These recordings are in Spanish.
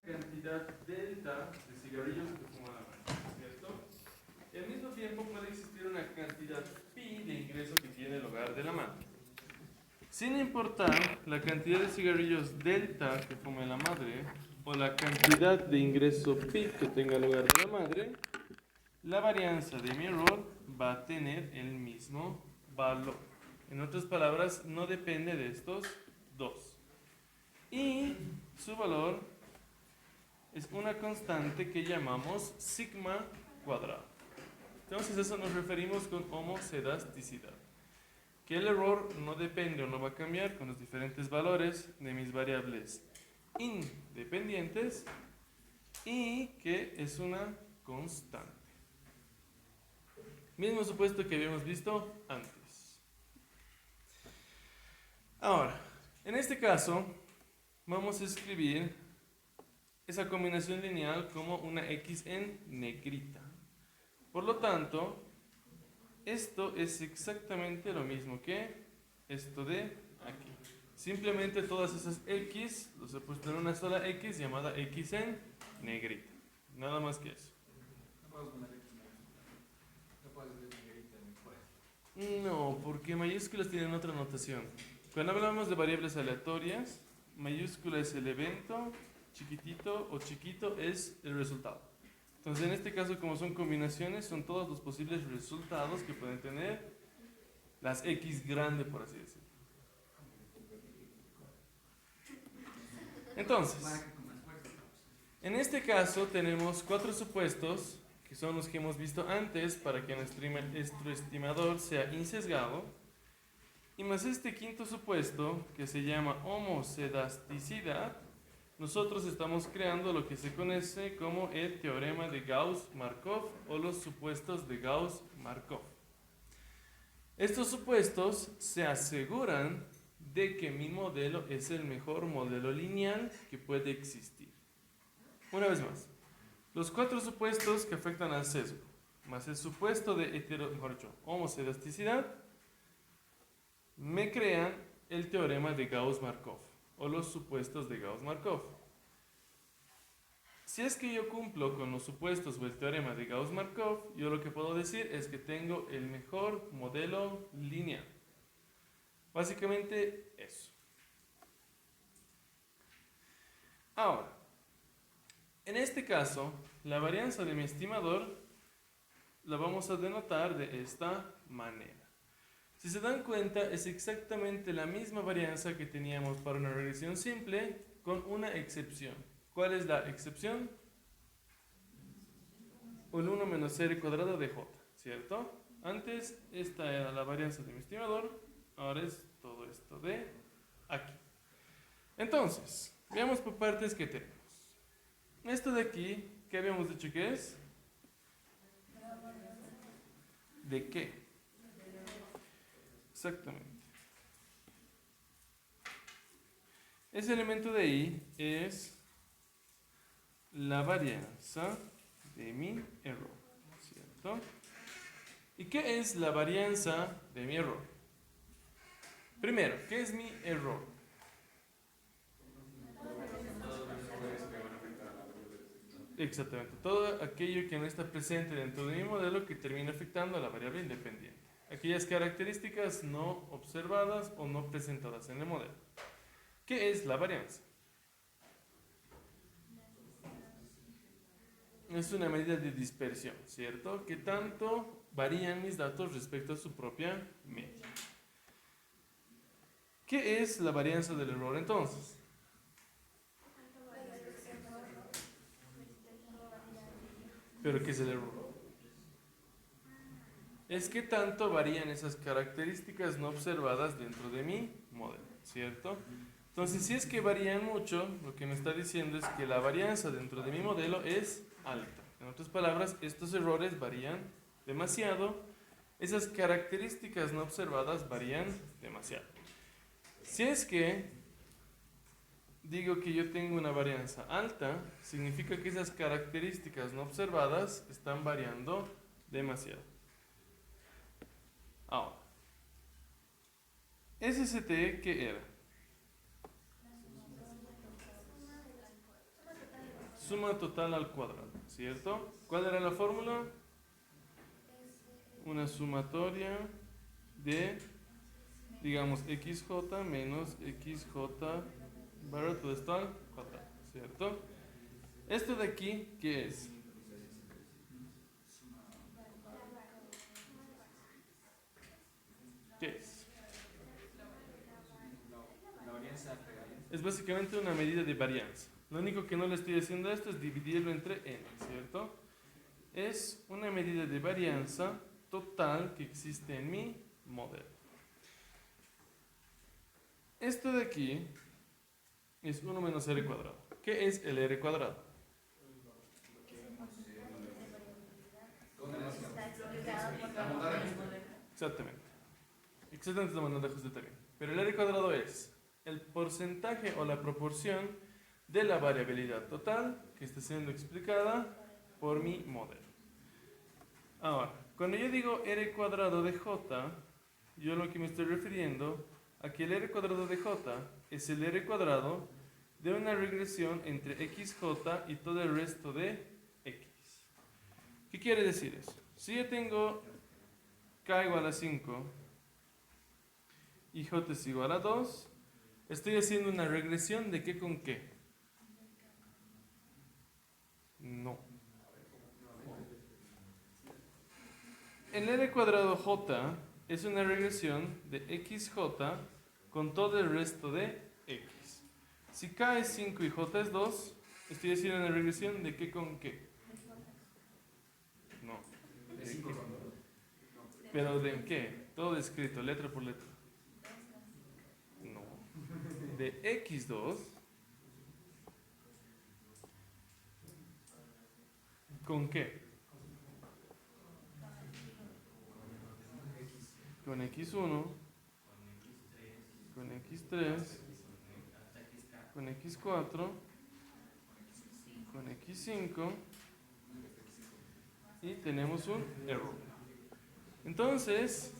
cantidad delta de cigarrillos que fuma la máquina, ¿cierto? Y al mismo tiempo puede existir una cantidad pi de ingreso que tiene el hogar de la madre. Sin importar la cantidad de cigarrillos delta que fume la madre o la cantidad de ingreso pi que tenga el hogar de la madre, la varianza de mi error va a tener el mismo valor. En otras palabras, no depende de estos dos. Y su valor es una constante que llamamos sigma cuadrado. Entonces, a eso nos referimos con homocedasticidad. Que el error no depende o no va a cambiar con los diferentes valores de mis variables independientes y que es una constante. Mismo supuesto que habíamos visto antes. Ahora, en este caso, vamos a escribir esa combinación lineal como una x en negrita. Por lo tanto, esto es exactamente lo mismo que esto de aquí. Simplemente todas esas x los he puesto en una sola x llamada x en negrita. Nada más que eso. No, porque mayúsculas tienen otra notación. Cuando hablamos de variables aleatorias, mayúscula es el evento, chiquitito o chiquito es el resultado. Entonces, en este caso, como son combinaciones, son todos los posibles resultados que pueden tener las x grandes, por así decirlo. Entonces, en este caso tenemos 4 supuestos, que son los que hemos visto antes, para que nuestro estimador sea insesgado, y más este quinto supuesto, que se llama homocedasticidad. Nosotros estamos creando lo que se conoce como el teorema de Gauss-Markov o los supuestos de Gauss-Markov. Estos supuestos se aseguran de que mi modelo es el mejor modelo lineal que puede existir. Una vez más, los 4 supuestos que afectan al sesgo, más el supuesto de homocedasticidad, me crean el teorema de Gauss-Markov o los supuestos de Gauss-Markov. Si es que yo cumplo con los supuestos o el teorema de Gauss-Markov, yo lo que puedo decir es que tengo el mejor modelo lineal. Básicamente eso. Ahora, en este caso, la varianza de mi estimador la vamos a denotar de esta manera. Si se dan cuenta, es exactamente la misma varianza que teníamos para una regresión simple, con una excepción. ¿Cuál es la excepción? El 1 menos r cuadrado de j, ¿cierto? Antes esta era la varianza de mi estimador, ahora es todo esto de aquí. Entonces, veamos por partes qué tenemos. Esto de aquí, ¿qué habíamos dicho que es? ¿De qué? Exactamente. Ese elemento de ahí es la varianza de mi error, ¿cierto? ¿Y qué es la varianza de mi error? Primero, ¿qué es mi error? Exactamente, todo aquello que no está presente dentro de mi modelo que termina afectando a la variable independiente. Aquellas características no observadas o no presentadas en el modelo. ¿Qué es la varianza? Es una medida de dispersión, ¿cierto? ¿Qué tanto varían mis datos respecto a su propia media? ¿Qué es la varianza del error entonces? ¿Pero qué es el error? Es que tanto varían esas características no observadas dentro de mi modelo, ¿cierto? Entonces, si es que varían mucho, lo que me está diciendo es que la varianza dentro de mi modelo es alta. En otras palabras, estos errores varían demasiado, esas características no observadas varían demasiado. Si es que digo que yo tengo una varianza alta, significa que esas características no observadas están variando demasiado. Ahora, ¿SST qué era? suma total al cuadrado, ¿cierto? ¿Cuál era la fórmula? Una sumatoria de, digamos, xj menos xj barra todo esto al cuadrado, ¿cierto? Esto de aquí, ¿qué es? ¿Qué es? La varianza real. Es básicamente una medida de varianza. Lo único que no le estoy haciendo a esto es dividirlo entre n, ¿cierto? Es una medida de varianza total que existe en mi modelo. Esto de aquí es 1 menos r cuadrado. ¿Qué es el r cuadrado? Exactamente. Exactamente lo mandó de ajuste también. Pero el r cuadrado es el porcentaje o la proporción de la variabilidad total que está siendo explicada por mi modelo. Ahora, cuando yo digo r cuadrado de j, yo lo que me estoy refiriendo a que el r cuadrado de j es el r cuadrado de una regresión entre xj y todo el resto de x. ¿Qué quiere decir eso? Si yo tengo k igual a 5 y j es igual a 2, estoy haciendo una regresión de qué con qué. No. El r cuadrado j es una regresión de xj con todo el resto de x. Si k es 5 y j es 2, estoy haciendo una regresión de qué con qué. No. De 5 con 2. ¿Pero de qué? Todo escrito, letra por letra. No. De x2 ¿con qué? Con x1, con x3, con x4, con x5 y tenemos un error. Entonces,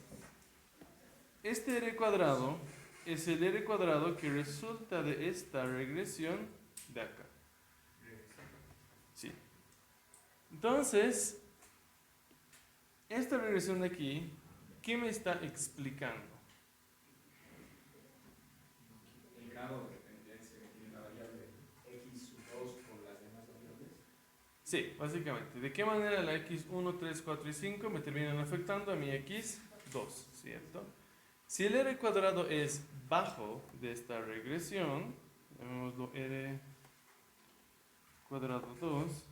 este r cuadrado es el r cuadrado que resulta de esta regresión de acá. Sí. Entonces, esta regresión de aquí, ¿qué me está explicando? El grado de dependencia que tiene la variable x2 por las demás variables. Sí, básicamente. ¿De qué manera la x1, 3, 4 y 5 me terminan afectando a mi x2? ¿Cierto? Si el r cuadrado es bajo de esta regresión, llamémoslo r cuadrado 2,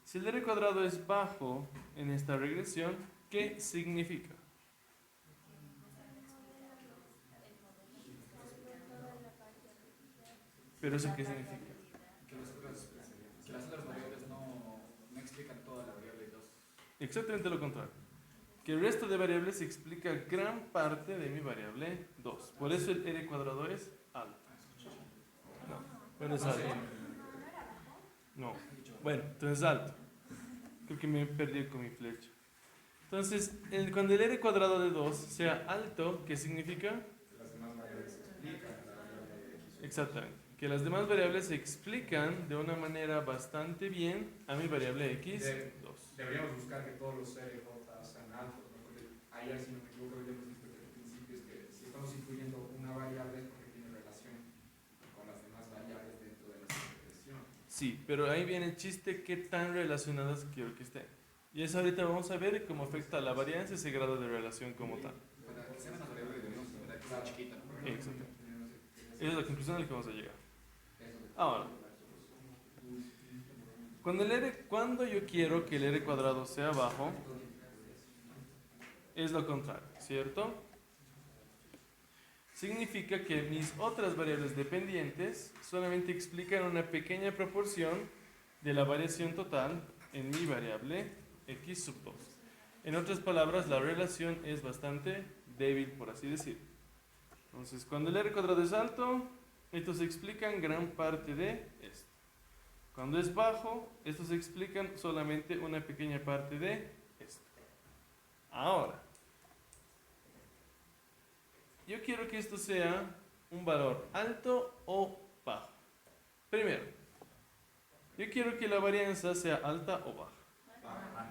si el r cuadrado es bajo en esta regresión, ¿qué significa? ¿Pero eso qué significa? Que las otras variables no explican toda la variable 2. Exactamente lo contrario. Que el resto de variables explica gran parte de mi variable 2. Por eso el r cuadrado es alto. No, pero es alto. No. Bueno, entonces alto. Creo que me perdí con mi flecha. Entonces, cuando el r cuadrado de 2 sea alto, ¿qué significa? Las demás variables explican la variable x. Exactamente. Que las demás variables se explican de una manera bastante bien a mi variable x2. Deberíamos buscar que todos los r, j sean altos, ¿no? Porque ayer, si no me equivoco, habíamos visto desde el principio es que si estamos incluyendo una variable es porque tiene relación con las demás variables dentro de la expresión. Sí, pero ahí viene el chiste, qué tan relacionadas quiero que estén. Y eso ahorita vamos a ver cómo afecta la varianza ese grado de relación como tal. Para que sean las variables deberíamos entender que sea chiquita. Exacto. Esa es la conclusión a la que vamos a llegar. Ahora, cuando yo quiero que el r cuadrado sea bajo, es lo contrario, ¿cierto? Significa que mis otras variables dependientes solamente explican una pequeña proporción de la variación total en mi variable x sub 2. En otras palabras, la relación es bastante débil, por así decirlo. Entonces, cuando el r cuadrado es alto, estos explican gran parte de esto. Cuando es bajo, estos explican solamente una pequeña parte de esto. Ahora, yo quiero que esto sea un valor alto o bajo. Primero, Yo quiero que la varianza sea alta o baja.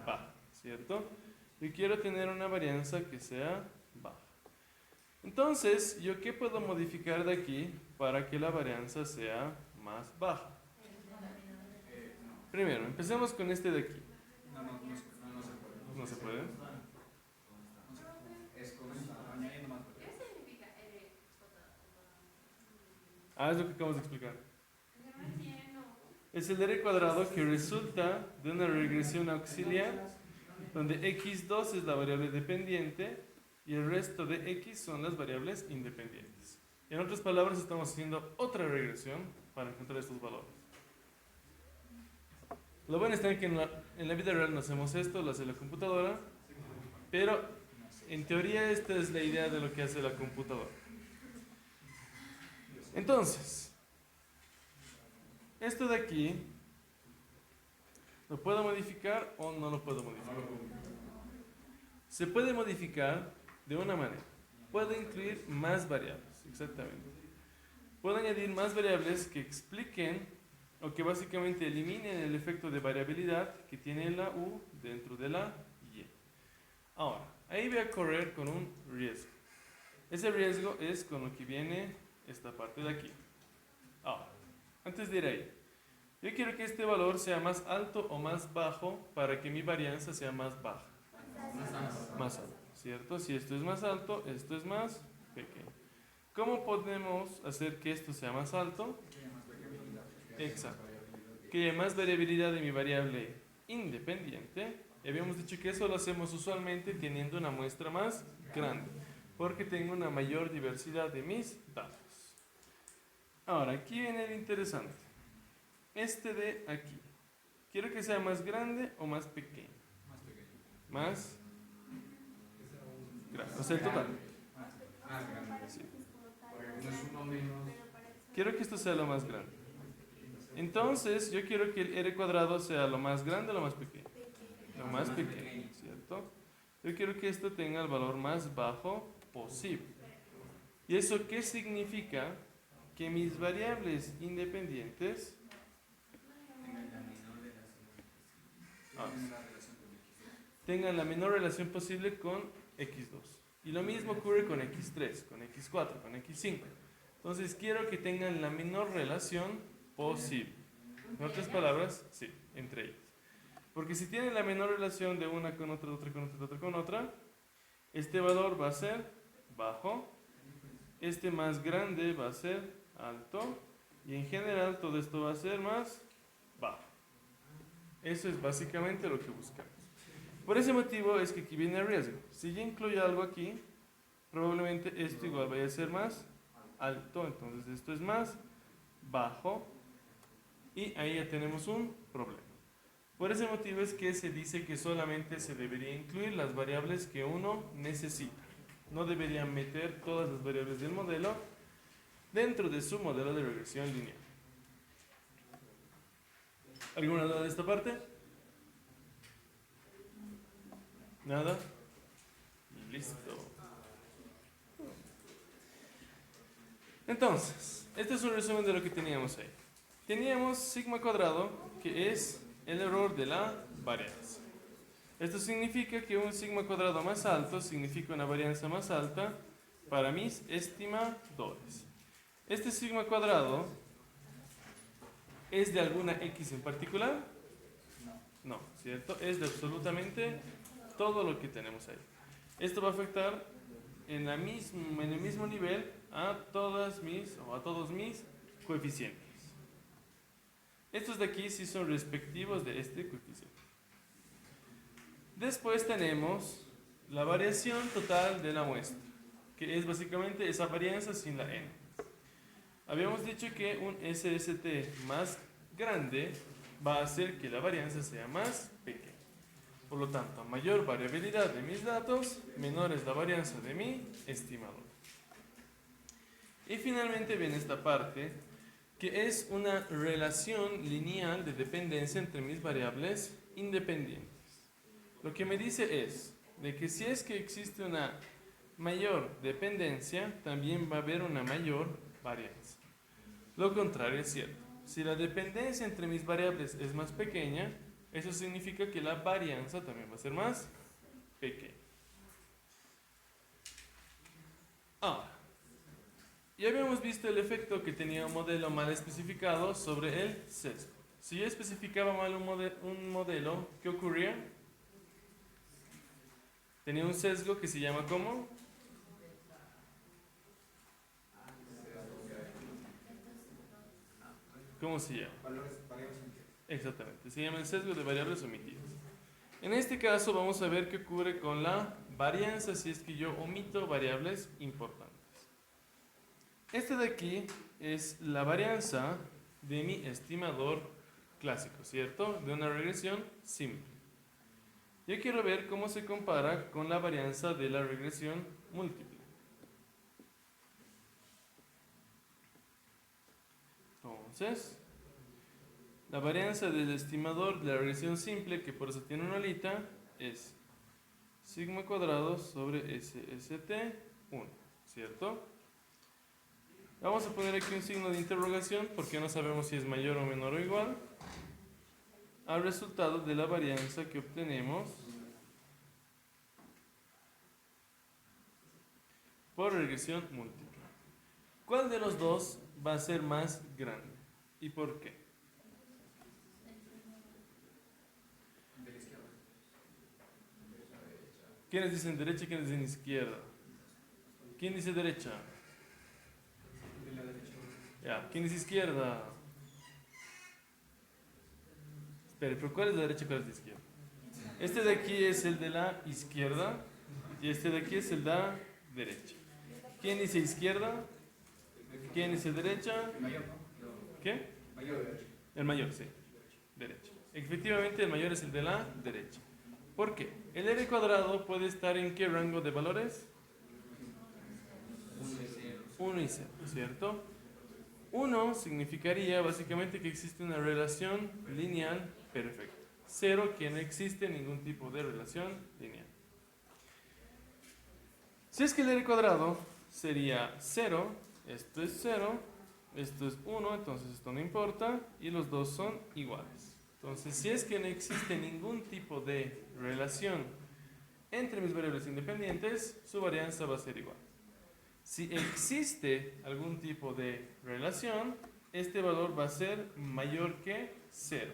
Baja, ¿cierto? Yo quiero tener una varianza que sea baja. Entonces, ¿yo qué puedo modificar de aquí para que la varianza sea más baja? Primero, empecemos con este de aquí. No se puede. ¿No se puede? Es con añadiendo más variables. ¿Qué significa R cuadrado? Ah, es lo que acabamos de explicar. No entiendo. Es el r cuadrado que resulta de una regresión auxiliar donde x2 es la variable dependiente y el resto de x son las variables independientes. En otras palabras, estamos haciendo otra regresión para encontrar estos valores. Lo bueno está en que en la vida real no hacemos esto, lo hace la computadora, pero en teoría esta es la idea de lo que hace la computadora. Entonces, esto de aquí, ¿lo puedo modificar o no lo puedo modificar? Se puede modificar de una manera. Puedo incluir más variables, exactamente. Puedo añadir más variables que expliquen o que básicamente eliminen el efecto de variabilidad que tiene la U dentro de la Y. Ahora, ahí voy a correr con un riesgo. Ese riesgo es con lo que viene esta parte de aquí. Ahora, antes de ir ahí, yo quiero que este valor sea más alto o más bajo para que mi varianza sea más baja. Más alto, ¿cierto? Si esto es más alto, esto es más pequeño. ¿Cómo podemos hacer que esto sea más alto? Exacto. Que haya más variabilidad de mi variable independiente. Y habíamos dicho que eso lo hacemos usualmente teniendo una muestra más grande, porque tengo una mayor diversidad de mis datos. Ahora, aquí viene el interesante. Este de aquí. ¿Quiero que sea más grande o más pequeño? Más grande. O sea, el total. Más grande. Sí. Porque como es uno menos. Quiero que esto sea lo más grande. Entonces, yo quiero que el r cuadrado sea lo más grande o lo más pequeño. Lo más pequeño, ¿cierto? Yo quiero que esto tenga el valor más bajo posible. ¿Y eso qué significa? Que mis variables independientes tengan la menor relación posible con x2. Y lo mismo ocurre con x3, con x4, con x5. Entonces quiero que tengan la menor relación posible. En otras palabras, sí, entre ellas. Porque si tienen la menor relación de una con otra, otra con otra, otra con otra, este valor va a ser bajo, este más grande va a ser alto, y en general todo esto va a ser más bajo. Eso es básicamente lo que buscamos. Por ese motivo es que aquí viene el riesgo. Si yo incluyo algo aquí, probablemente esto igual vaya a ser más alto, entonces esto es más bajo, y ahí ya tenemos un problema. Por ese motivo es que se dice que solamente se debería incluir las variables que uno necesita. No deberían meter todas las variables del modelo dentro de su modelo de regresión lineal. ¿Alguna duda de esta parte? ¿Nada? Listo. Entonces, este es un resumen de lo que teníamos ahí. Teníamos sigma cuadrado, que es el error de la varianza. Esto significa que un sigma cuadrado más alto significa una varianza más alta para mis estimadores. Este sigma cuadrado ¿es de alguna x en particular? No, ¿cierto? Es de absolutamente todo lo que tenemos ahí. Esto va a afectar en el mismo nivel a todos mis coeficientes. Estos de aquí sí son respectivos de este coeficiente. Después tenemos la variación total de la muestra, que es básicamente esa varianza sin la n. Habíamos dicho que un SST más grande va a hacer que la varianza sea más pequeña. Por lo tanto, mayor variabilidad de mis datos, menor es la varianza de mi estimador. Y finalmente viene esta parte, que es una relación lineal de dependencia entre mis variables independientes. Lo que me dice es de que si es que existe una mayor dependencia, también va a haber una mayor varianza. Lo contrario es cierto. si la dependencia entre mis variables es más pequeña, eso significa que la varianza también va a ser más pequeña. Ahora, ya habíamos visto el efecto que tenía un modelo mal especificado sobre el sesgo. Si yo especificaba mal un modelo, ¿qué ocurría? Tenía un sesgo que se llama ¿cómo? ¿Cómo se llama? Variables omitidas. Exactamente, se llama el sesgo de variables omitidas. En este caso vamos a ver qué ocurre con la varianza si es que yo omito variables importantes. Este de aquí es la varianza de mi estimador clásico, ¿cierto? De una regresión simple. Yo quiero ver cómo se compara con la varianza de la regresión múltiple. Entonces, la varianza del estimador de la regresión simple, que por eso tiene una alita, es sigma cuadrado sobre SST1, ¿cierto? Vamos a poner aquí un signo de interrogación porque no sabemos si es mayor o menor o igual al resultado de la varianza que obtenemos por regresión múltiple. ¿Cuál de los dos va a ser más grande? ¿Y por qué? De la izquierda. ¿Quiénes dicen derecha y quiénes dicen izquierda? ¿Quién dice derecha? De la derecha. Ya, ¿quién dice izquierda? Espera, pero ¿cuál es la derecha y cuál es la izquierda? Este de aquí es el de la izquierda y este de aquí es el de la derecha. ¿Quién dice izquierda? ¿Quién dice derecha? El mayor, ¿no? ¿Qué? Mayor derecha. El mayor, sí. Derecha. Efectivamente, el mayor es el de la derecha. ¿Por qué? El r cuadrado puede estar en ¿qué rango de valores? 1 y 0, ¿cierto? 1 significaría básicamente que existe una relación lineal perfecta. 0 que no existe ningún tipo de relación lineal. Si es que el r cuadrado sería 0, esto es 0, esto es 1, entonces esto no importa y los dos son iguales. Entonces, si es que no existe ningún tipo de relación entre mis variables independientes, su varianza va a ser igual. Si existe algún tipo de relación, este valor va a ser mayor que 0.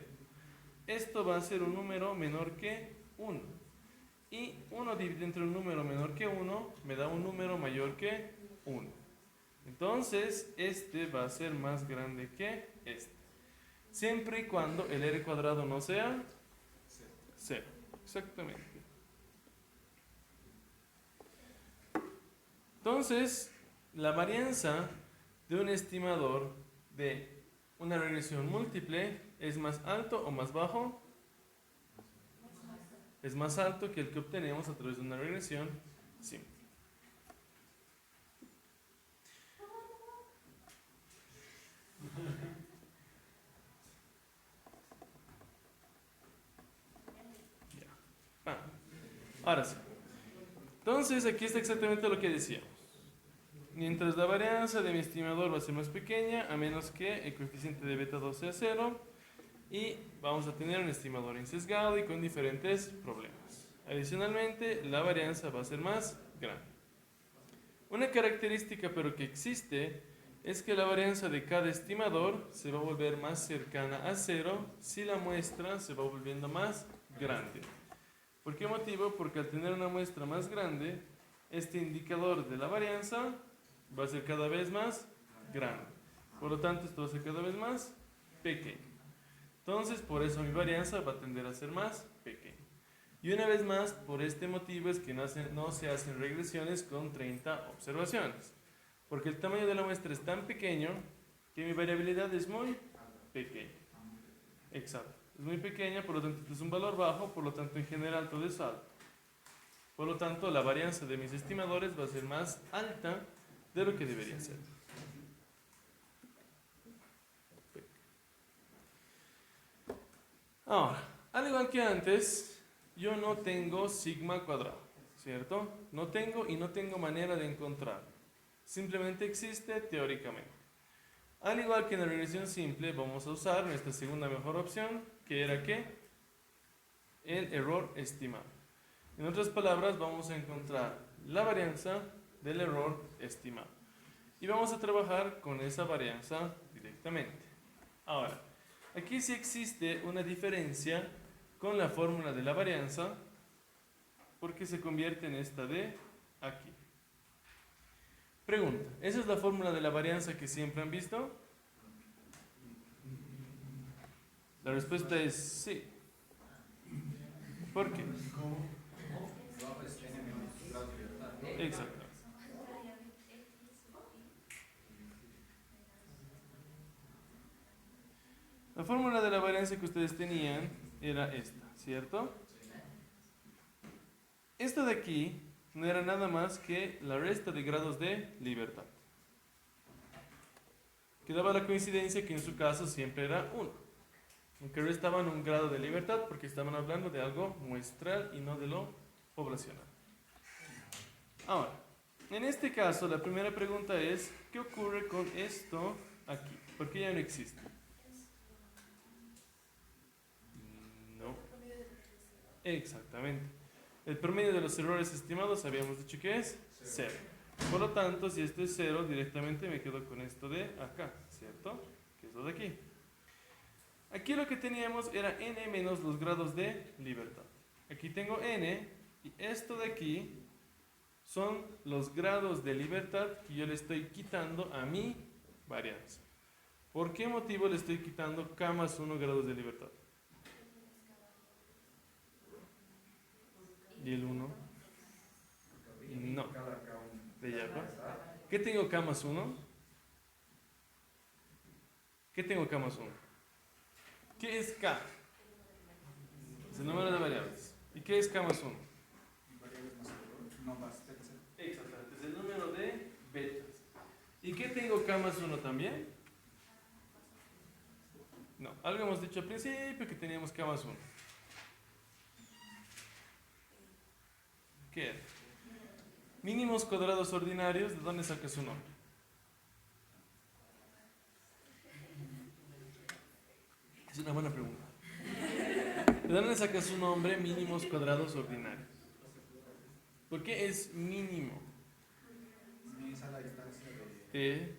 Esto va a ser un número menor que 1. Y 1 dividido entre un número menor que 1 me da un número mayor que 1. Entonces, este va a ser más grande que este. Siempre y cuando el r cuadrado no sea 0. Exactamente. Entonces, la varianza de un estimador de una regresión múltiple es más alto o más bajo. Es más alto que el que obtenemos a través de una regresión simple. Ahora sí. Entonces, aquí está exactamente lo que decíamos. Mientras la varianza de mi estimador va a ser más pequeña, a menos que el coeficiente de beta 2 sea 0, y vamos a tener un estimador insesgado y con diferentes problemas. Adicionalmente, la varianza va a ser más grande. Una característica, pero que existe, es que la varianza de cada estimador se va a volver más cercana a 0 si la muestra se va volviendo más grande. ¿Por qué motivo? Porque al tener una muestra más grande, este indicador de la varianza va a ser cada vez más grande. Por lo tanto, esto va a ser cada vez más pequeño. Entonces, por eso mi varianza va a tender a ser más pequeña. Y una vez más, por este motivo es que no se hacen regresiones con 30 observaciones. Porque el tamaño de la muestra es tan pequeño que mi variabilidad es muy pequeña. Exacto. Es muy pequeña, por lo tanto es un valor bajo, por lo tanto en general todo es alto. Por lo tanto, la varianza de mis estimadores va a ser más alta de lo que debería ser. Ahora, al igual que antes, yo no tengo sigma cuadrado, ¿cierto? No tengo y no tengo manera de encontrar. Simplemente existe teóricamente. Al igual que en la regresión simple, vamos a usar nuestra segunda mejor opción, que era ¿qué? El error estimado. En otras palabras, vamos a encontrar la varianza del error estimado. Y vamos a trabajar con esa varianza directamente. Ahora, aquí sí existe una diferencia con la fórmula de la varianza, porque se convierte en esta de aquí. Pregunta, ¿esa es la fórmula de la varianza que siempre han visto? La respuesta es sí. ¿Por qué? Exacto. La fórmula de la varianza que ustedes tenían era esta, ¿cierto? Esta de aquí no era nada más que la resta de grados de libertad. Quedaba la coincidencia que en su caso siempre era 1. Aunque restaban un grado de libertad porque estaban hablando de algo muestral y no de lo poblacional. Ahora, en este caso la primera pregunta es, ¿qué ocurre con esto aquí? ¿Por qué ya no existe? No. Exactamente. El promedio de los errores estimados habíamos dicho que es 0. Por lo tanto, si esto es 0, directamente me quedo con esto de acá, ¿cierto? Que es lo de aquí. Aquí lo que teníamos era n menos los grados de libertad. Aquí tengo n y esto de aquí son los grados de libertad que yo le estoy quitando a mi varianza. ¿Por qué motivo le estoy quitando k más 1 grados de libertad? ¿Y el 1? No. ¿De Java? ¿Qué tengo k más 1? ¿Qué tengo k más 1? ¿Qué es k? Es el número de variables. ¿Y qué es k más 1? Exactamente, es el número de betas. ¿Y qué tengo k más 1 también? No, algo hemos dicho al principio que teníamos k más 1. ¿Qué era? Mínimos cuadrados ordinarios, ¿de dónde saca su nombre? Es una buena pregunta. ¿De dónde saca su nombre mínimos cuadrados ordinarios? ¿Por qué es mínimo? Minimiza la distancia ¿De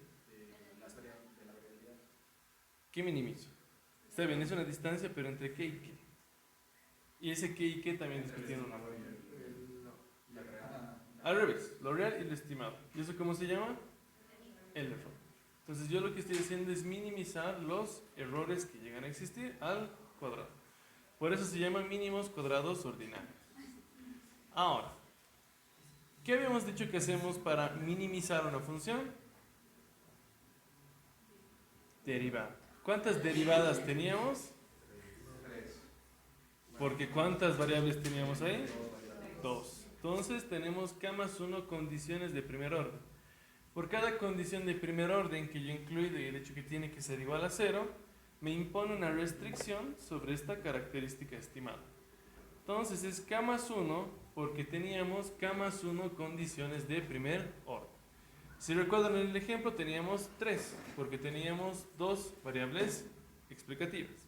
la variabilidad. qué minimizo? Está bien, es una distancia, pero ¿entre qué y qué? Y ese qué y qué también discutiendo una variable. Al revés, lo real y lo estimado. ¿Y eso cómo se llama? El error. Entonces yo lo que estoy haciendo es minimizar los errores que llegan a existir al cuadrado. Por eso se llaman mínimos cuadrados ordinarios. Ahora, ¿qué habíamos dicho que hacemos para minimizar una función? Derivada. ¿Cuántas derivadas teníamos? 3. Porque ¿cuántas variables teníamos ahí? 2. Entonces tenemos k más 1 condiciones de primer orden. Por cada condición de primer orden que yo he incluido y el hecho que tiene que ser igual a 0, me impone una restricción sobre esta característica estimada. Entonces es k más 1 porque teníamos k más 1 condiciones de primer orden. Si recuerdan en el ejemplo teníamos 3 porque teníamos 2 variables explicativas.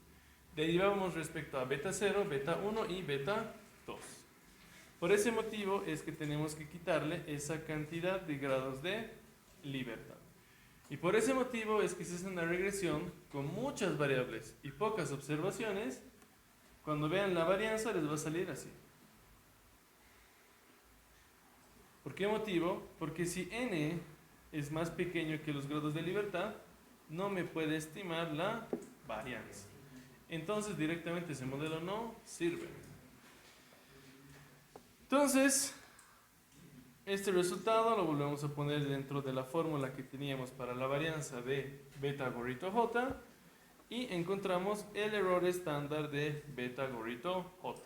Derivábamos respecto a beta 0, beta 1 y beta 2. Por ese motivo es que tenemos que quitarle esa cantidad de grados de libertad. Y por ese motivo es que si es una regresión con muchas variables y pocas observaciones, cuando vean la varianza les va a salir así. ¿Por qué motivo? Porque si n es más pequeño que los grados de libertad, no me puede estimar la varianza. Entonces directamente ese modelo no sirve. Entonces, este resultado lo volvemos a poner dentro de la fórmula que teníamos para la varianza de beta gorrito j y encontramos el error estándar de beta gorrito j,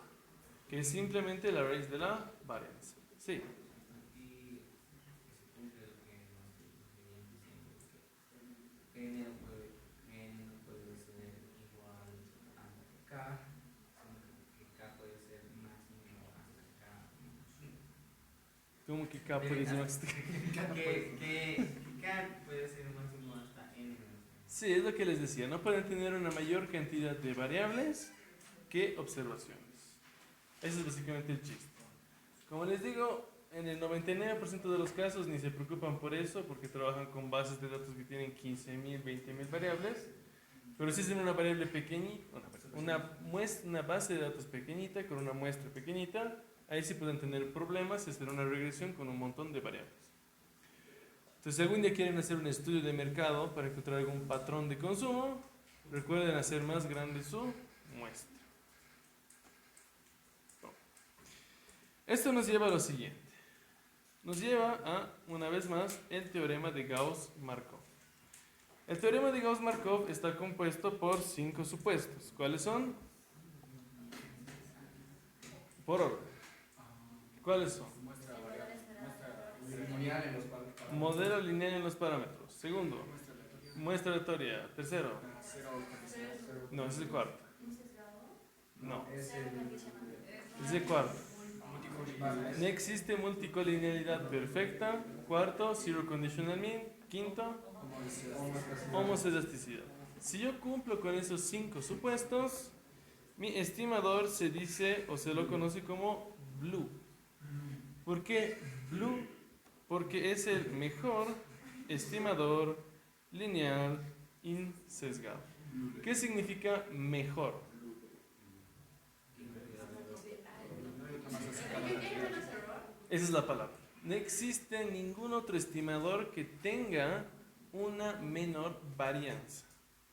que es simplemente la raíz de la varianza. Sí. N no puede ser igual a K, sino que K puede ser máximo hasta K. ¿Cómo que k puede ser más? Que K puede ser máximo hasta N. Sí, es lo que les decía. No pueden tener una mayor cantidad de variables que observaciones. Ese es básicamente el chiste. Como les digo, en el 99% de los casos ni se preocupan por eso porque trabajan con bases de datos que tienen 15.000, 20.000 variables. Pero si es en una variable pequeñita, una base de datos pequeñita con una muestra pequeñita, ahí sí pueden tener problemas y hacer una regresión con un montón de variables. Entonces, si algún día quieren hacer un estudio de mercado para encontrar algún patrón de consumo, recuerden hacer más grande su muestra. Esto nos lleva a lo siguiente. Nos lleva a, una vez más, el teorema de Gauss-Markov. El teorema de Gauss-Markov está compuesto por 5 supuestos. ¿Cuáles son? Por orden. ¿Cuáles son? Muestra lineal en los parámetros. Modelo lineal en los parámetros. Segundo, muestra aleatoria. Tercero, no, ese es el cuarto. No, Es ese es el cuarto. multicollineal. No existe multicolinealidad perfecta. Cuarto, zero conditional mean. Quinto, homoelasticidad. Si yo cumplo con esos 5 supuestos, mi estimador se dice o se lo conoce como blue. ¿Por qué blue? Porque es el mejor estimador lineal insesgado. ¿Qué significa mejor? Esa es la palabra. No existe ningún otro estimador que tenga una menor varianza.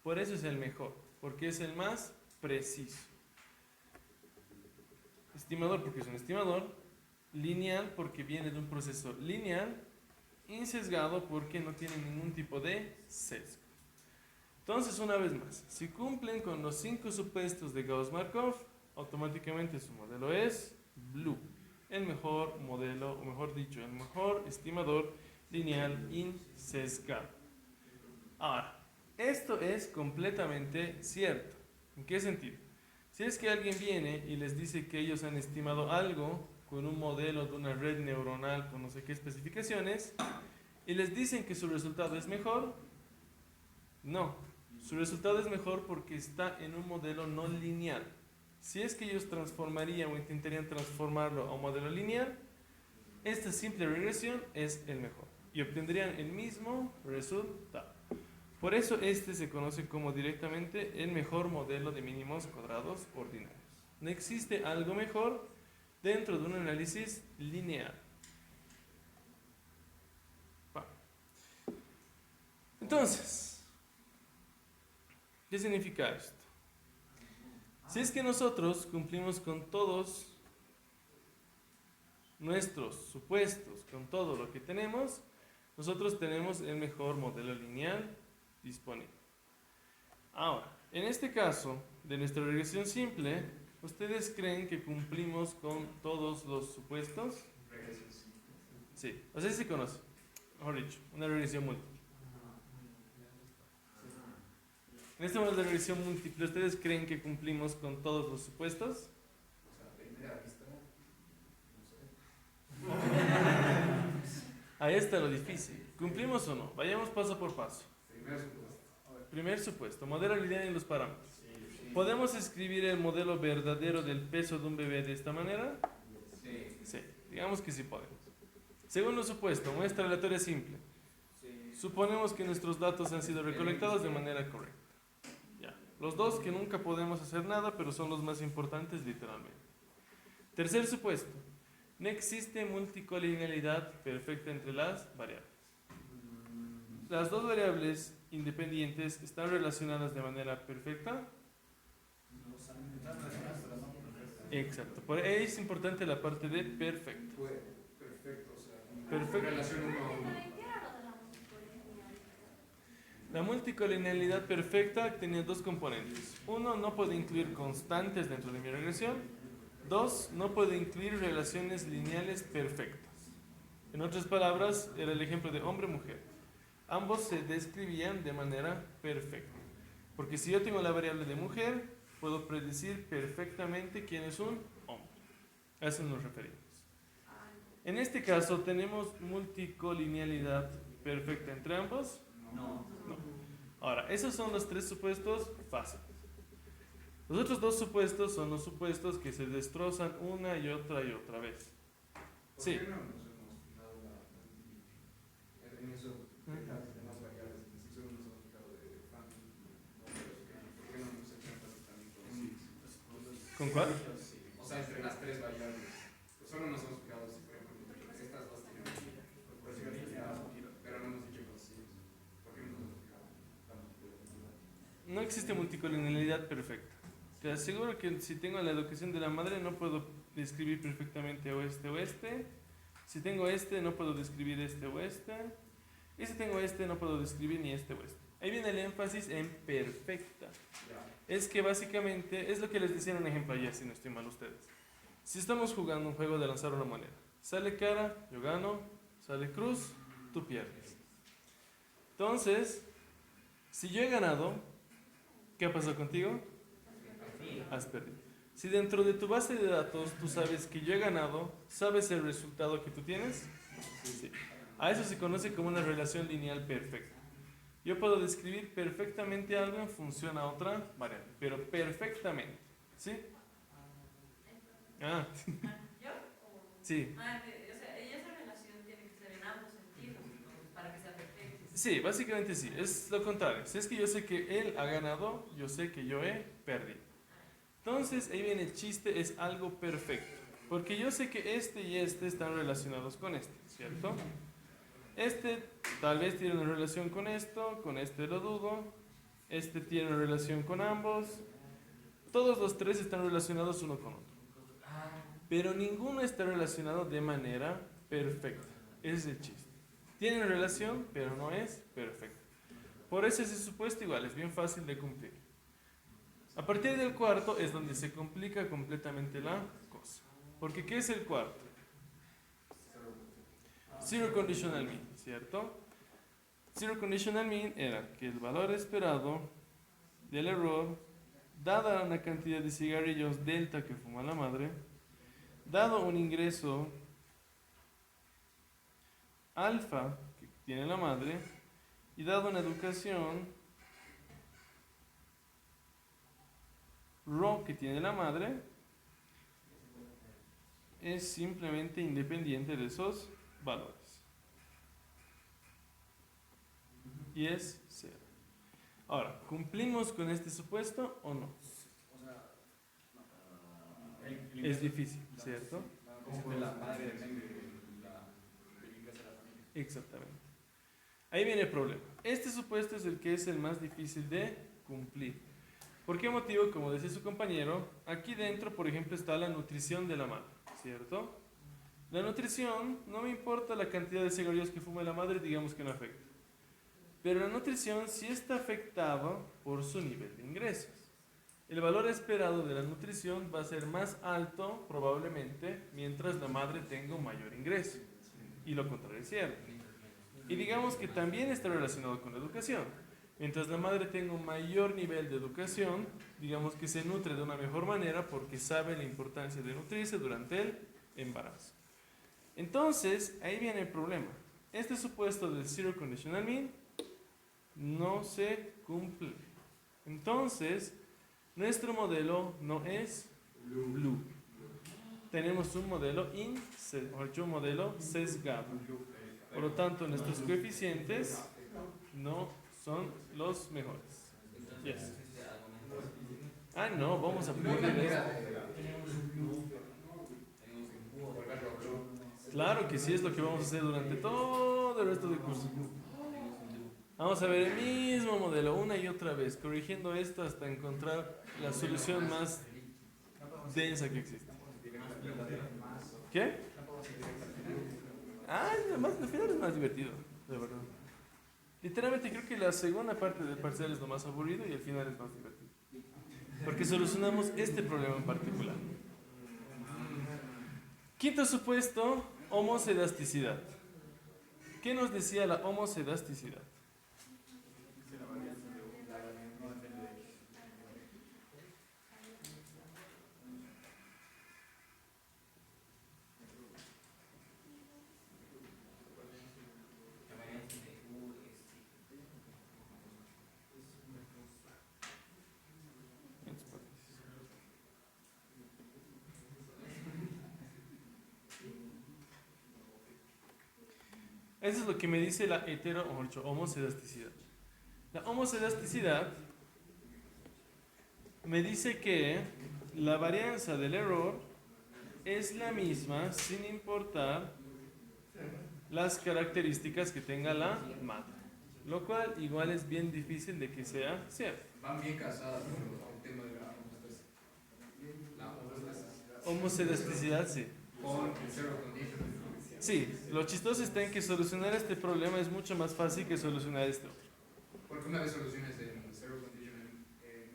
Por eso es el mejor, porque es el más preciso. Estimador porque es un estimador, lineal porque viene de un proceso lineal, insesgado porque no tiene ningún tipo de sesgo. Entonces, una vez más, si cumplen con los 5 supuestos de Gauss-Markov, automáticamente su modelo es blue. El mejor modelo, o mejor dicho, el mejor estimador lineal insesgado. Ahora, esto es completamente cierto. ¿En qué sentido? Si es que alguien viene y les dice que ellos han estimado algo con un modelo de una red neuronal con no sé qué especificaciones, y les dicen que su resultado es mejor, no. Su resultado es mejor porque está en un modelo no lineal. Si es que ellos transformarían o intentarían transformarlo a un modelo lineal, esta simple regresión es el mejor y obtendrían el mismo resultado. Por eso este se conoce como directamente el mejor modelo de mínimos cuadrados ordinarios. No existe algo mejor dentro de un análisis lineal. Entonces, ¿qué significa esto? Si es que nosotros cumplimos con todos nuestros supuestos, con todo lo que tenemos, nosotros tenemos el mejor modelo lineal disponible. Ahora, en este caso de nuestra regresión simple, ¿ustedes creen que cumplimos con todos los supuestos? Sí, o sea, sí se conoce, mejor dicho, una regresión múltiple. En este modelo de regresión múltiple, ¿ustedes creen que cumplimos con todos los supuestos? O sea, de primera vista, no sé. Ahí está lo difícil. ¿Cumplimos o no? Vayamos paso por paso. Primer supuesto. Primer supuesto, modelo lineal en los parámetros. ¿Podemos escribir el modelo verdadero del peso de un bebé de esta manera? Sí. Sí, digamos que sí podemos. Segundo supuesto, muestra aleatoria simple. Suponemos que nuestros datos han sido recolectados de manera correcta. Ya. Los dos que nunca podemos hacer nada, pero son los más importantes literalmente. Tercer supuesto, no existe multicolinealidad perfecta entre las variables. Las dos variables independientes están relacionadas de manera perfecta. Exacto. Por ahí es importante la parte de perfecto. Fue perfecto, o sea, Perfecto. relación uno a uno. La multicolinealidad perfecta tenía dos componentes. Uno, no puede incluir constantes dentro de mi regresión. Dos, no puede incluir relaciones lineales perfectas. En otras palabras, era el ejemplo de hombre-mujer. Ambos se describían de manera perfecta. Porque si yo tengo la variable de mujer, puedo predecir perfectamente quién es un hombre. A eso nos referimos. En este caso, ¿tenemos multicolinealidad perfecta entre ambos? No. No. Ahora, esos son los tres supuestos fáciles. Los otros dos supuestos son los supuestos que se destrozan una y otra vez. ¿Por Sí. qué no nos hemos fijado en eso de las demás variables? En sí solo nos hemos fijado de random números. ¿Por qué no nos hecho énfasis también con sí? ¿Con cuál? O sea, entre las tres variables. Pues solo nos hemos fijado si, por ejemplo, estas dos tienen proporcionalidad, pero no hemos dicho con sí. ¿Por qué no nos hemos fijado? No existe multicolonialidad perfecta. Te aseguro que si tengo la educación de la madre no puedo describir perfectamente oeste. Si tengo este no puedo describir este oeste. Y si tengo este no puedo describir ni este oeste. Ahí viene el énfasis en perfecta. Ya. Es que básicamente es lo que les decía en un ejemplo ayer, si no estoy mal ustedes. Si estamos jugando un juego de lanzar una moneda, sale cara, yo gano, sale cruz, tú pierdes. Entonces, si yo he ganado, ¿qué ha pasado contigo? Has perdido. Si dentro de tu base de datos tú sabes que yo he ganado, ¿sabes el resultado que tú tienes? Sí. A eso se conoce como una relación lineal perfecta. Yo puedo describir perfectamente algo en función a otra variable, pero perfectamente. ¿Sí? Ah, ¿Yo? sí. O sea, esa relación tiene que ser en ambos sentidos, ¿no? Para que sea perfecta. Sí, básicamente sí. Es lo contrario. Si es que yo sé que él ha ganado, yo sé que yo he perdido. Entonces, ahí viene el chiste, es algo perfecto. Porque yo sé que este y este están relacionados con este, ¿cierto? Este tal vez tiene una relación con este lo dudo. Este tiene una relación con ambos. Todos los tres están relacionados uno con otro. Pero ninguno está relacionado de manera perfecta. Ese es el chiste. Tienen relación, pero no es perfecta. Por eso ese supuesto igual es bien fácil de cumplir. A partir del cuarto es donde se complica completamente la cosa. Porque ¿qué es el cuarto? Zero conditional mean, ¿cierto? Zero conditional mean era que el valor esperado del error, dada una cantidad de cigarrillos delta que fuma la madre, dado un ingreso alfa que tiene la madre, y dado una educación rho que tiene la madre, es simplemente independiente de esos valores. Y es 0. Ahora, ¿cumplimos con este supuesto o no? Es difícil, ¿cierto? Como la madre depende del ingreso de la familia. Exactamente. Ahí viene el problema. Este supuesto es el que es el más difícil de cumplir. ¿Por qué motivo? Como decía su compañero, aquí dentro, por ejemplo, está la nutrición de la madre, ¿cierto? La nutrición, no me importa la cantidad de cigarrillos que fume la madre, digamos que no afecta. Pero la nutrición sí está afectada por su nivel de ingresos. El valor esperado de la nutrición va a ser más alto, probablemente, mientras la madre tenga un mayor ingreso. Y lo contrario es cierto. Y digamos que también está relacionado con la educación. Mientras la madre tenga un mayor nivel de educación, digamos que se nutre de una mejor manera porque sabe la importancia de nutrirse durante el embarazo. Entonces, ahí viene el problema. Este supuesto del zero conditional mean no se cumple. Entonces, nuestro modelo no es blue. Tenemos un modelo un modelo sesgado. Por lo tanto, nuestros coeficientes no son los mejores. Yes. Ah, no, vamos a poner esto. Claro que sí, es lo que vamos a hacer durante todo el resto del curso. Vamos a ver el mismo modelo una y otra vez, corrigiendo esto hasta encontrar la solución más densa que existe. ¿Qué? Ah, al final es más divertido, de verdad. Literalmente creo que la segunda parte del parcial es lo más aburrido y el final es más divertido. Porque solucionamos este problema en particular. Quinto supuesto, homocedasticidad. ¿Qué nos decía la homocedasticidad? Eso es lo que me dice la homoselasticidad. La homoselasticidad me dice que la varianza del error es la misma sin importar las características que tenga la madre. Lo cual igual es bien difícil de que sea cierto. Van bien casadas con el tema de la Homoselasticidad, sí. con el zero condition. Sí, lo chistoso está en que solucionar este problema es mucho más fácil que solucionar este otro. Porque una vez soluciones el zero condition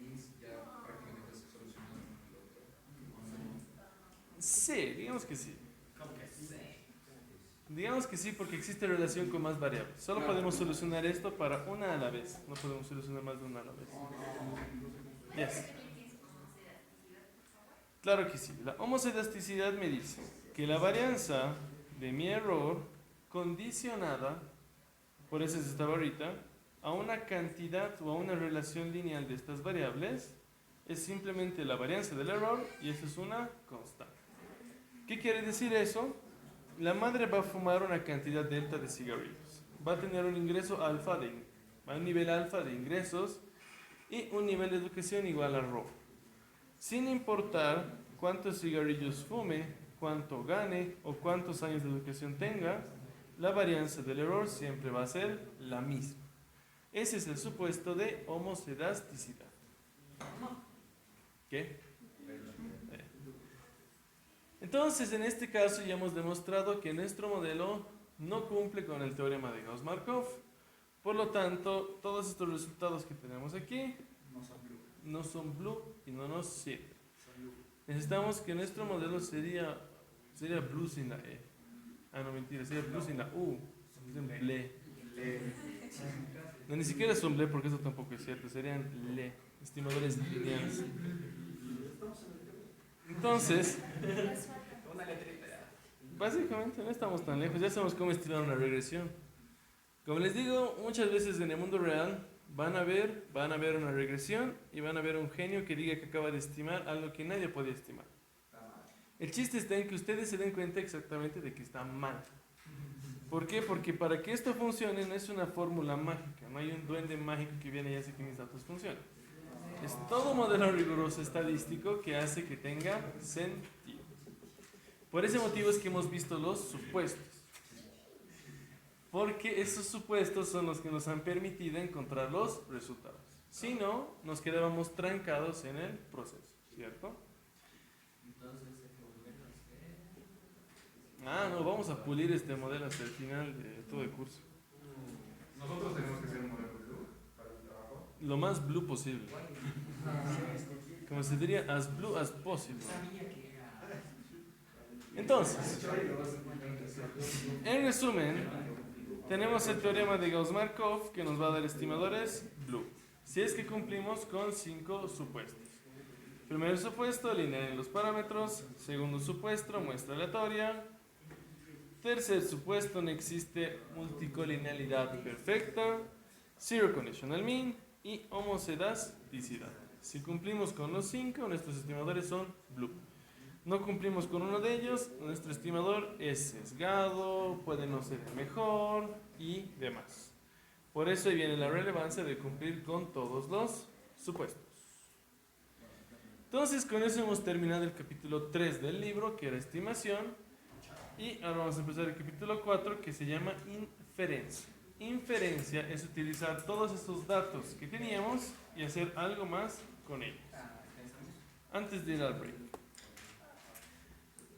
means ya prácticamente se solucionado el otro. Sí, digamos que sí. Como que sí. Digamos que sí porque existe relación con más variables. Solo Claro. podemos solucionar esto para una a la vez. No podemos solucionar más de una a la vez. Yes. Claro que sí. La homoselasticidad me dice que la varianza de mi error condicionada, por eso es esta barrita, a una cantidad o a una relación lineal de estas variables es simplemente la varianza del error y eso es una constante. ¿Qué quiere decir eso? La madre va a fumar una cantidad delta de cigarrillos. Va a tener un ingreso alfa un nivel alfa de ingresos y un nivel de educación igual a rho. Sin importar cuántos cigarrillos fume, cuánto gane o cuántos años de educación tenga, la varianza del error siempre va a ser la misma. Ese es el supuesto de homoselasticidad. ¿Qué? Entonces, en este caso ya hemos demostrado que nuestro modelo no cumple con el teorema de Gauss-Markov. Por lo tanto, todos estos resultados que tenemos aquí no son blue y no nos sirven. Necesitamos que nuestro modelo sería blue sin la E. Ah, no, mentira, sería blue sin la U. Es en ble. No, ni siquiera son ble porque eso tampoco es cierto. Serían le, estimadores lineales. Entonces, básicamente no estamos tan lejos. Ya sabemos cómo estimar una regresión. Como les digo, muchas veces en el mundo real van a ver una regresión y van a ver un genio que diga que acaba de estimar algo que nadie podía estimar. El chiste está en que ustedes se den cuenta exactamente de que está mal. ¿Por qué? Porque para que esto funcione no es una fórmula mágica, no hay un duende mágico que viene y hace que mis datos funcionen. Es todo un modelo riguroso estadístico que hace que tenga sentido. Por ese motivo es que hemos visto los supuestos. Porque esos supuestos son los que nos han permitido encontrar los resultados. Si no, nos quedábamos trancados en el proceso, ¿cierto? Entonces hay que volverlo a hacer. Ah, no, vamos a pulir este modelo hasta el final de todo el curso. Nosotros tenemos que hacer un modelo blue para el trabajo. Lo más blue posible. Como se diría, as blue as possible. Sabía que era. Entonces, en resumen, tenemos el teorema de Gauss-Markov que nos va a dar estimadores blue. Si es que cumplimos con 5 supuestos. Primer supuesto, lineal en los parámetros. Segundo supuesto, muestra aleatoria. Tercer supuesto, no existe multicolinealidad perfecta. Zero conditional mean y homoselasticidad. Si cumplimos con los 5, nuestros estimadores son blue. No cumplimos con uno de ellos, nuestro estimador es sesgado, puede no ser el mejor y demás. Por eso ahí viene la relevancia de cumplir con todos los supuestos. Entonces con eso hemos terminado el capítulo 3 del libro, que era estimación. Y ahora vamos a empezar el capítulo 4, que se llama inferencia. Inferencia es utilizar todos estos datos que teníamos y hacer algo más con ellos. Antes de ir al break.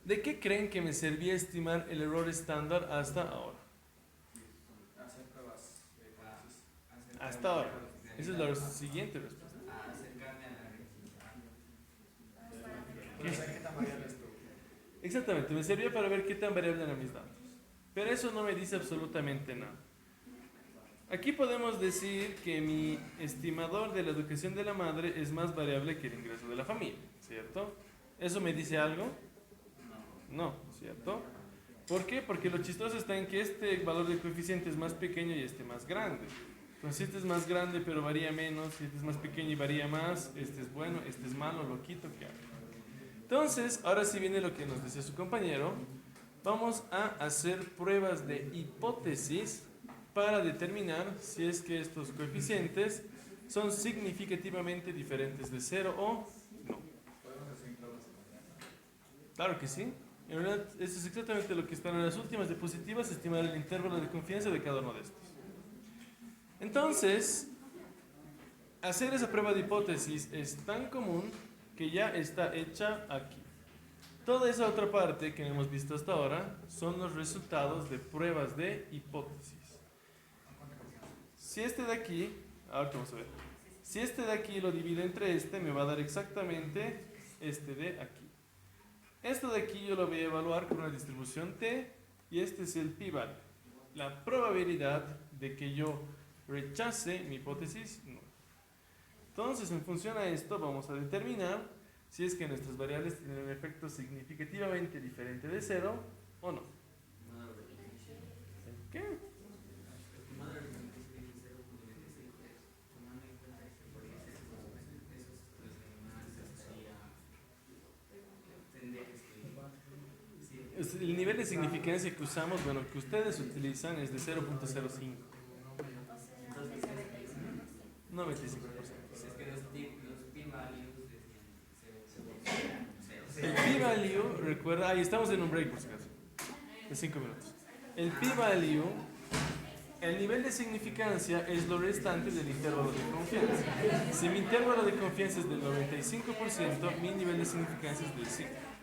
¿De qué creen que me servía estimar el error estándar hasta ahora? Hacer pruebas. Hasta ahora. Esa es la siguiente respuesta. Acercarme a la regresión. ¿Qué tan variable es tu? Exactamente, me servía para ver qué tan variable eran mis datos. Pero eso no me dice absolutamente nada. Aquí podemos decir que mi estimador de la educación de la madre es más variable que el ingreso de la familia, ¿cierto? ¿Eso me dice algo? No, ¿cierto? ¿Por qué? Porque lo chistoso está en que este valor de coeficiente es más pequeño y este más grande. Entonces, si este es más grande pero varía menos, si este es más pequeño y varía más, este es bueno, este es malo, lo quito, ¿qué hago? Entonces, ahora sí viene lo que nos decía su compañero. vamos a hacer pruebas de hipótesis para determinar si es que estos coeficientes son significativamente diferentes de 0 o no. Podemos hacer pruebas simultáneas. Claro que sí. En realidad, eso es exactamente lo que están en las últimas diapositivas, estimar el intervalo de confianza de cada uno de estos. Entonces, hacer esa prueba de hipótesis es tan común que ya está hecha aquí. Toda esa otra parte que hemos visto hasta ahora son los resultados de pruebas de hipótesis. Si este de aquí, ahora vamos a ver, si este de aquí lo divido entre este, me va a dar exactamente este de aquí. Esto de aquí yo lo voy a evaluar con una distribución T y este es el pi-value. La probabilidad de que yo rechace mi hipótesis, no. Entonces, en función a esto, vamos a determinar si es que nuestras variables tienen un efecto significativamente diferente de 0 o no. ¿Qué? El nivel de significancia que usamos, bueno, que ustedes utilizan es de 0.05. 95%. Es que los p-values El p-value, recuerda, ahí estamos en un break por si acaso, de 5 minutos. El p-value, el nivel de significancia es lo restante del intervalo de confianza. Si mi intervalo de confianza es del 95%, mi nivel de significancia es del 5%.